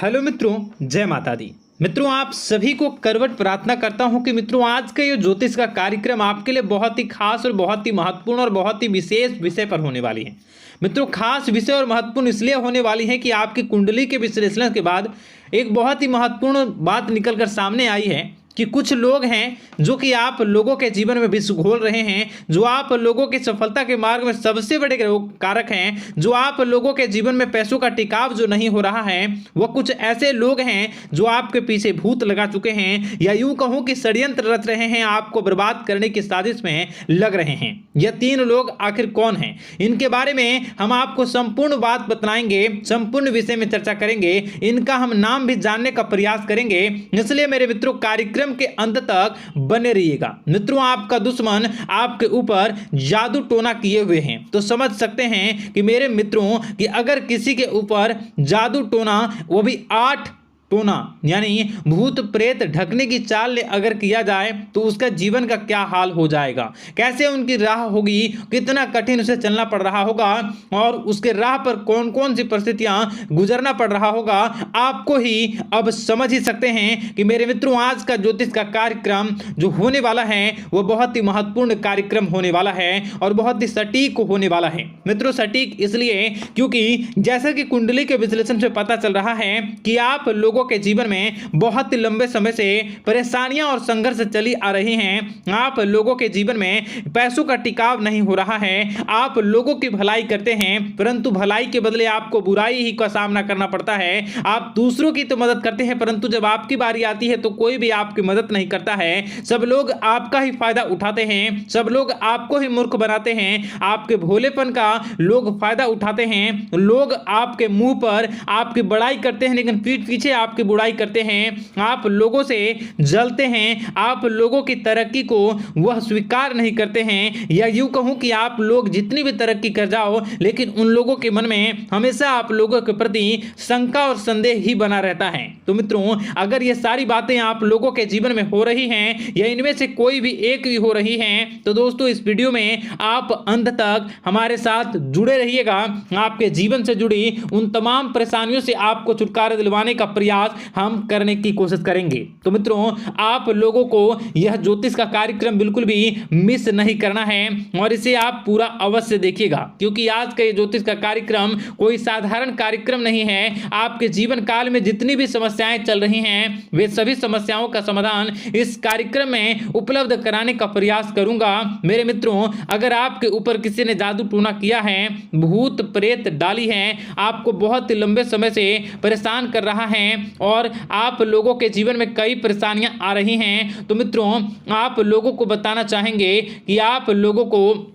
Hello मित्रों, जय माता दी। मित्रों, आप सभी को करवट प्रार्थना करता हूं कि मित्रों आज का ये ज्योतिष का कार्यक्रम आपके लिए बहुत ही खास और बहुत ही महत्वपूर्ण और बहुत ही विशेष विषय पर होने वाली है। मित्रों, खास विषय और महत्वपूर्ण इसलिए होने वाली है कि आपकी कुंडली के विश्लेषण के बाद एक बहुत ही महत्वपूर्ण बात निकलकर सामने आई है कि कुछ लोग हैं जो कि आप लोगों के जीवन में विष घोल रहे हैं, जो आप लोगों की सफलता के मार्ग में सबसे बड़े कारक हैं, जो आप लोगों के जीवन में पैसों का टिकाव जो नहीं हो रहा है, वह कुछ ऐसे लोग हैं जो आपके पीछे भूत लगा चुके हैं या यूं कहूं कि षड्यंत्र रच रहे हैं, आपको बर्बाद करने की साजिश में लग रहे हैं। यह तीन लोग आखिर कौन हैं, इनके बारे में हम आपको संपूर्ण बात बताएंगे, संपूर्ण विषय में चर्चा करेंगे, इनका हम नाम भी जानने का प्रयास करेंगे। इसलिए मेरे मित्रों, कार्यक्रम के अंत तक बने रहिएगा। मित्रों, आपका दुश्मन आपके ऊपर जादू टोना किए हुए हैं, तो समझ सकते हैं कि मेरे मित्रों कि अगर किसी के ऊपर जादू टोना, वो भी 8 टोना यानी भूत प्रेत ढकने की चाल अगर किया जाए तो उसका जीवन का क्या हाल हो जाएगा, कैसे उनकी राह होगी, कितना कठिन उसे चलना पड़ रहा होगा और उसके राह पर कौन कौन सी परिस्थितियां गुजरना पड़ रहा होगा, आपको ही अब समझ ही सकते हैं कि मेरे मित्रों आज का ज्योतिष का कार्यक्रम जो होने वाला है वह बहुत ही महत्वपूर्ण कार्यक्रम होने वाला है और बहुत ही सटीक होने वाला है। मित्रों, सटीक इसलिए क्योंकि जैसा कि कुंडली के विश्लेषण से पता चल रहा है कि आप लोगों के जीवन में बहुत ही लंबे समय से परेशानियां और संघर्ष चली आ रही हैं। आप लोगों के जीवन में पैसों का टिकाव नहीं हो रहा है। आप लोगों की भलाई करते हैं परंतु भलाई के बदले आपको बुराई ही का सामना करना पड़ता है। आप दूसरों की तो मदद करते हैं परंतु जब आपकी बारी आती है तो कोई भी आपकी मदद नहीं करता है। सब लोग आपका ही फायदा उठाते हैं, सब लोग आपको ही मूर्ख बनाते हैं, आपके भोलेपन का लोग फायदा उठाते हैं। लोग आपके मुंह पर आपकी बड़ाई करते हैं लेकिन पीठ पीछे आपकी बुराई करते हैं। आप लोगों से जलते हैं, आप लोगों की तरक्की को वह स्वीकार नहीं करते हैं, या यूं कहूं कि आप लोग जितनी भी तरक्की कर जाओ लेकिन उन लोगों के मन में हमेशा आप लोगों के प्रति शंका और संदेह ही बना रहता है। तो मित्रों, अगर ये सारी बातें आप लोगों के जीवन में हो रही हैं या इनमें से कोई भी एक भी हो रही हैं तो दोस्तों इस वीडियो में आप अंत तक हमारे साथ जुड़े रहिएगा। आपके जीवन से जुड़ी उन तमाम परेशानियों से आपको छुटकारा दिलवाने का प्रयास हम करने की कोशिश करेंगे। तो मित्रों, आप लोगों को यह ज्योतिष का कार्यक्रम बिल्कुल भी मिस नहीं करना है और इसे आप पूरा अवश्य देखिएगा क्योंकि आज का ये ज्योतिष का कार्यक्रम कोई साधारण कार्यक्रम नहीं है। आपके जीवन काल में जितनी भी समस्याएं चल रही हैं वे सभी समस्याओं का समाधान इस कार्यक्रम में उपलब्ध कराने का प्रयास करूंगा। मेरे मित्रों, अगर आपके ऊपर किसी ने जादू टोना किया है, भूत प्रेत डाली है, आपको बहुत ही लंबे समय से परेशान कर रहा है और आप लोगों के जीवन में कई परेशानियां आ रही हैं, तो मित्रों आप लोगों को बताना चाहेंगे कि आप लोगों को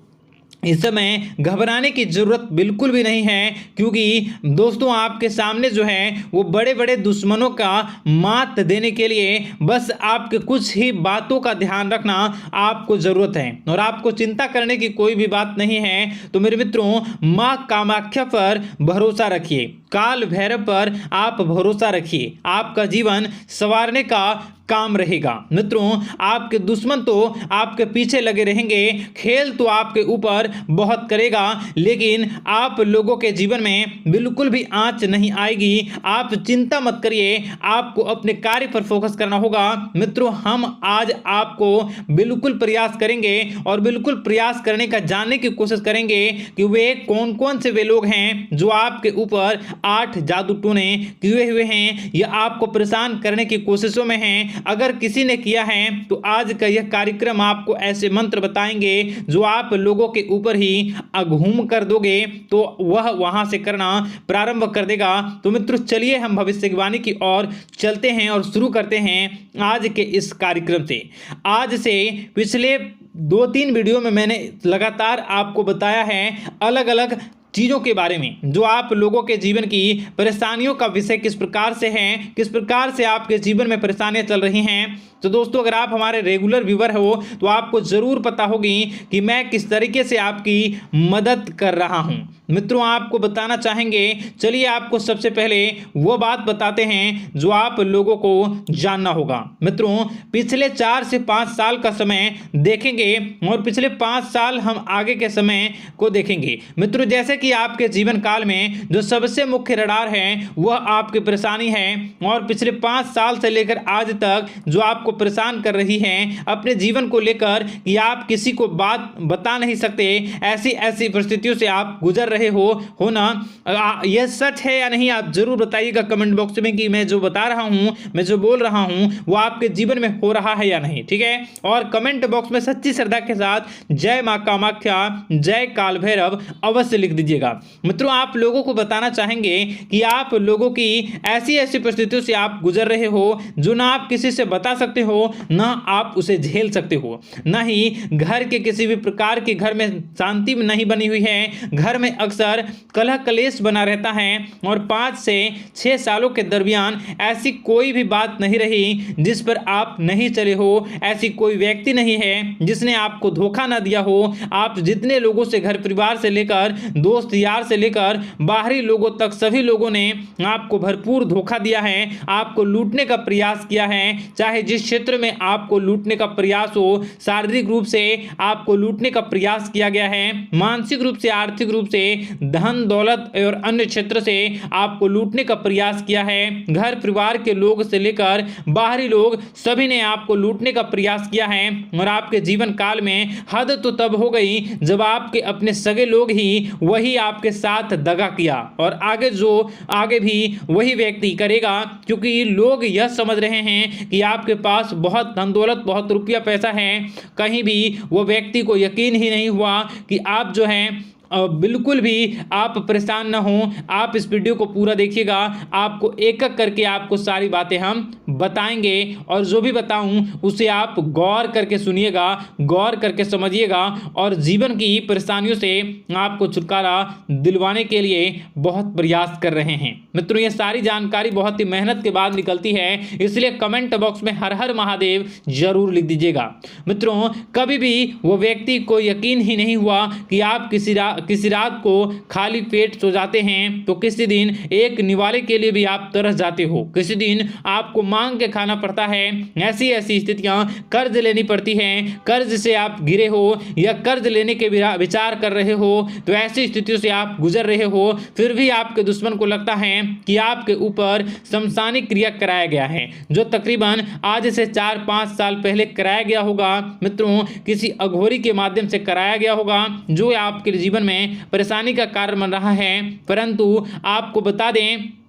इस समय घबराने की जरूरत बिल्कुल भी नहीं है क्योंकि दोस्तों आपके सामने जो है वो बड़े बड़े दुश्मनों का मात देने के लिए बस आपके कुछ ही बातों का ध्यान रखना आपको जरूरत है और आपको चिंता करने की कोई भी बात नहीं है। तो मेरे मित्रों, मां कामाख्या पर भरोसा रखिए, काल भैरव पर आप भरोसा रखिए, आपका जीवन संवारने का काम रहेगा। मित्रों, आपके दुश्मन तो आपके पीछे लगे रहेंगे, खेल तो आपके ऊपर बहुत करेगा लेकिन आप लोगों के जीवन में बिल्कुल भी आंच नहीं आएगी। आप चिंता मत करिए, आपको अपने कार्य पर फोकस करना होगा। मित्रों, हम आज आपको बिल्कुल प्रयास करेंगे और बिल्कुल प्रयास करने का जानने की कोशिश करेंगे कि वे कौन कौन से वे लोग हैं जो आपके ऊपर 8 जादू टोने किए हुए हैं या आपको परेशान करने की कोशिशों में हैं। अगर किसी ने किया है तो आज का यह कार्यक्रम आपको ऐसे मंत्र बताएंगे जो आप लोगों के ऊपर ही अघूम कर दोगे तो वह वहां से करना प्रारंभ कर देगा। तो मित्रों, चलिए हम भविष्यवाणी की ओर चलते हैं और शुरू करते हैं आज के इस कार्यक्रम से। आज से पिछले 2-3 वीडियो में मैंने लगातार आपको बताया है अलग अलग चीज़ों के बारे में जो आप लोगों के जीवन की परेशानियों का विषय किस प्रकार से है, किस प्रकार से आपके जीवन में परेशानियां चल रही हैं। तो दोस्तों, अगर आप हमारे रेगुलर व्यूवर हो तो आपको ज़रूर पता होगी कि मैं किस तरीके से आपकी मदद कर रहा हूं। मित्रों, आपको बताना चाहेंगे, चलिए आपको सबसे पहले वो बात बताते हैं जो आप लोगों को जानना होगा। मित्रों, पिछले 4 से 5 साल का समय देखेंगे और पिछले 5 साल हम आगे के समय को देखेंगे। मित्रों, जैसे कि आपके जीवन काल में जो सबसे मुख्य रडार है वह आपकी परेशानी है, और पिछले 5 साल से लेकर आज तक जो आपको परेशान कर रही है अपने जीवन को लेकर कि आप किसी को बात बता नहीं सकते, ऐसी ऐसी परिस्थितियों से आप गुजर रहे हो ना। यह सच है या नहीं, आप जरूर बताइएगा कमेंट बॉक्स में कि मैं जो बता रहा हूं, मैं जो बोल रहा हूं वो आपके जीवन में हो रहा है या नहीं, ठीक है। और कमेंट बॉक्स में सच्ची श्रद्धा के साथ जय मां कामाख्या, जय काल भैरव अवश्य लिख दीजिएगा। मित्रों, आप लोगों को बताना चाहेंगे कि आप लोगों की ऐसी ऐसी परिस्थितियों से आप गुजर रहे हो जो ना आप किसी से बता सकते हो, ना आप उसे झेल सकते हो, ना ही घर के किसी भी प्रकार के घर में शांति नहीं बनी हुई है। घर में अक्सर कलह कलेश बना रहता है, और 5 से 6 सालों के दरमियान ऐसी कोई भी बात नहीं रही जिस पर आप नहीं चले हो, ऐसी कोई व्यक्ति नहीं है जिसने आपको धोखा ना दिया हो। आप जितने लोगों से, घर परिवार से लेकर दोस्त यार से लेकर बाहरी लोगों तक, सभी लोगों ने आपको भरपूर धोखा दिया है, आपको लूटने का प्रयास किया है। चाहे जिस क्षेत्र में आपको लूटने का प्रयास हो, शारीरिक रूप से आपको लूटने का प्रयास किया गया है, मानसिक रूप से, आर्थिक रूप से, धन दौलत और अन्य क्षेत्र से आपको लूटने का प्रयास किया है। घर परिवार के लोग से लेकर बाहरी लोग सभी ने आपको लूटने का प्रयास किया है, और आपके जीवन काल में हद तो तब हो गई जब आपके अपने सगे लोग ही वही आपके साथ दगा किया, और आगे भी वही व्यक्ति करेगा, क्योंकि लोग यह समझ रहे हैं कि आपके पास बहुत धन दौलत, बहुत रुपया पैसा है। कहीं भी वो व्यक्ति को यकीन ही नहीं हुआ कि आप जो है बिल्कुल भी आप परेशान ना हो। आप इस वीडियो को पूरा देखिएगा, आपको एक एक करके आपको सारी बातें हम बताएंगे, और जो भी बताऊं उसे आप गौर करके सुनिएगा, गौर करके समझिएगा, और जीवन की परेशानियों से आपको छुटकारा दिलवाने के लिए बहुत प्रयास कर रहे हैं। मित्रों, ये सारी जानकारी बहुत ही मेहनत के बाद निकलती है, इसलिए कमेंट बॉक्स में हर हर महादेव जरूर लिख दीजिएगा। मित्रों, कभी भी वो व्यक्ति को यकीन ही नहीं हुआ कि आप किसी रात को खाली पेट सो जाते हैं, तो किसी दिन एक निवाले के लिए भी आप तरस जाते हो, किसी दिन आपको मांग के खाना पड़ता है। ऐसी ऐसी स्थितियां, कर्ज लेनी पड़ती हैं, कर्ज से आप घिरे हो या कर्ज लेने के विचार कर रहे हो, तो ऐसी स्थितियों से आप गुजर रहे हो। फिर भी आपके दुश्मन को लगता है कि आपके ऊपर शमशानी क्रिया कराया गया है, जो तकरीबन आज से 4-5 साल पहले कराया गया होगा। मित्रों, किसी अघोरी के माध्यम से कराया गया होगा, जो आपके जीवन में परेशानी का कारण बन रहा है। परंतु आपको बता दें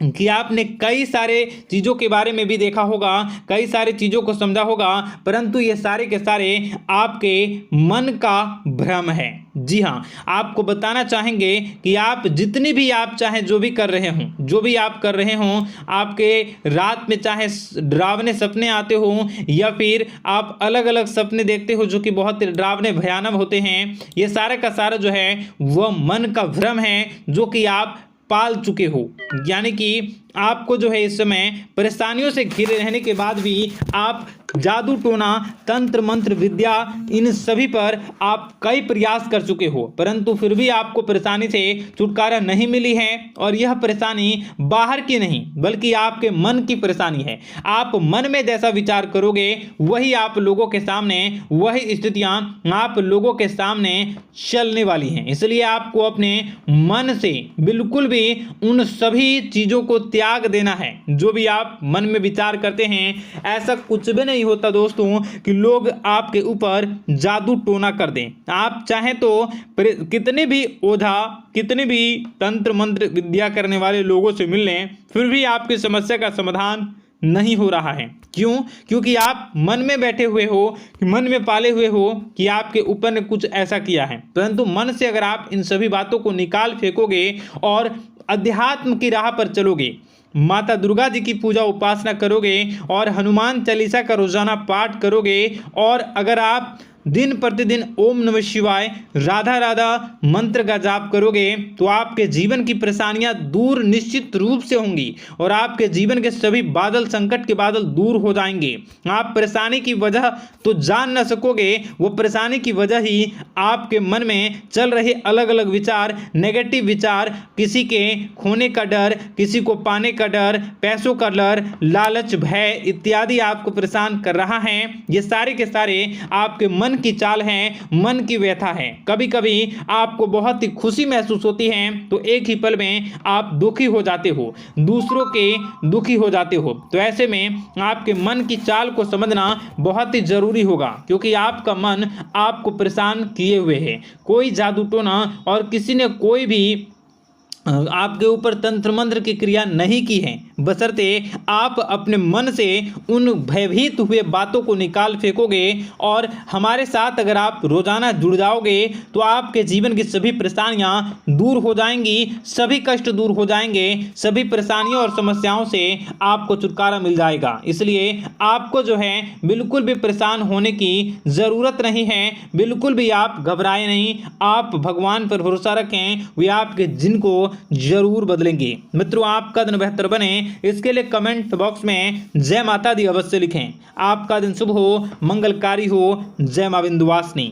कि आपने कई सारे चीज़ों के बारे में भी देखा होगा, कई सारी चीज़ों को समझा होगा, परंतु ये सारे के सारे आपके मन का भ्रम है। जी हाँ, आपको बताना चाहेंगे कि आप जितनी भी आप चाहे जो भी कर रहे हों, जो भी आप कर रहे हों, आपके रात में चाहे डरावने सपने आते हों या फिर आप अलग अलग सपने देखते हो जो कि बहुत डरावने भयानक होते हैं, ये सारे का सारा जो है वह मन का भ्रम है जो कि आप पाल चुके हो। यानी कि आपको जो है इस समय परेशानियों से घिरे रहने के बाद भी आप जादू टोना, तंत्र मंत्र विद्या, इन सभी पर आप कई प्रयास कर चुके हो, परंतु फिर भी आपको परेशानी से छुटकारा नहीं मिली है। और यह परेशानी बाहर की नहीं बल्कि आपके मन की परेशानी है। आप मन में जैसा विचार करोगे वही आप लोगों के सामने, वही स्थितियां आप लोगों के सामने चलने वाली हैं। इसलिए आपको अपने मन से बिल्कुल भी उन सभी चीज़ों को त्याग देना है जो भी आप मन में विचार करते हैं। ऐसा कुछ भी नहीं होता दोस्तों कि लोग आपके ऊपर जादू टोना कर दें। आप चाहें तो कितने भी ओझा, कितने भी तंत्र मंत्र विद्या करने वाले लोगों से मिल लें, फिर भी आपकी समस्या का समाधान नहीं हो रहा है। क्यों? क्योंकि आप मन में बैठे हुए हो, मन में पाले हुए हो कि आपके ऊपर ने कुछ ऐसा किया है। परंतु मन से अगर आप इन सभी बातों को निकाल फेंकोगे और अध्यात्म की राह पर चलोगे, माता दुर्गा जी की पूजा उपासना करोगे और हनुमान चालीसा का रोजाना पाठ करोगे, और अगर आप दिन प्रतिदिन ओम नमः शिवाय, राधा राधा मंत्र का जाप करोगे, तो आपके जीवन की परेशानियां दूर निश्चित रूप से होंगी और आपके जीवन के सभी बादल, संकट के बादल दूर हो जाएंगे। आप परेशानी की वजह तो जान न सकोगे, वो परेशानी की वजह ही आपके मन में चल रहे अलग अलग विचार, नेगेटिव विचार, किसी के खोने का डर, किसी को पाने का डर, पैसों का डर, लालच, भय इत्यादि आपको परेशान कर रहा है। ये सारे के सारे आपके मन मन की चाल है, मन की व्यथा है। कभी कभी आपको बहुत ही खुशी महसूस होती है तो एक ही पल में आप दुखी हो जाते हो, दूसरों के दुखी हो जाते हो। तो ऐसे में आपके मन की चाल को समझना बहुत ही जरूरी होगा, क्योंकि आपका मन आपको परेशान किए हुए है। कोई जादू टोना और किसी ने कोई भी आपके ऊपर तंत्र मंत्र की क्रिया नहीं की है, बशर्ते आप अपने मन से उन भयभीत हुए बातों को निकाल फेंकोगे। और हमारे साथ अगर आप रोजाना जुड़ जाओगे तो आपके जीवन की सभी परेशानियां दूर हो जाएंगी, सभी कष्ट दूर हो जाएंगे, सभी परेशानियों और समस्याओं से आपको छुटकारा मिल जाएगा। इसलिए आपको जो है बिल्कुल भी परेशान होने की ज़रूरत नहीं है, बिल्कुल भी आप घबराए नहीं। आप भगवान पर भरोसा रखें, वे आपके जिनको जरूर बदलेंगे। मित्रों, आपका दिन बेहतर बने इसके लिए कमेंट बॉक्स में जय माता दी अवश्य लिखें। आपका दिन शुभ हो, मंगलकारी हो। जय मां विंध्यवासिनी।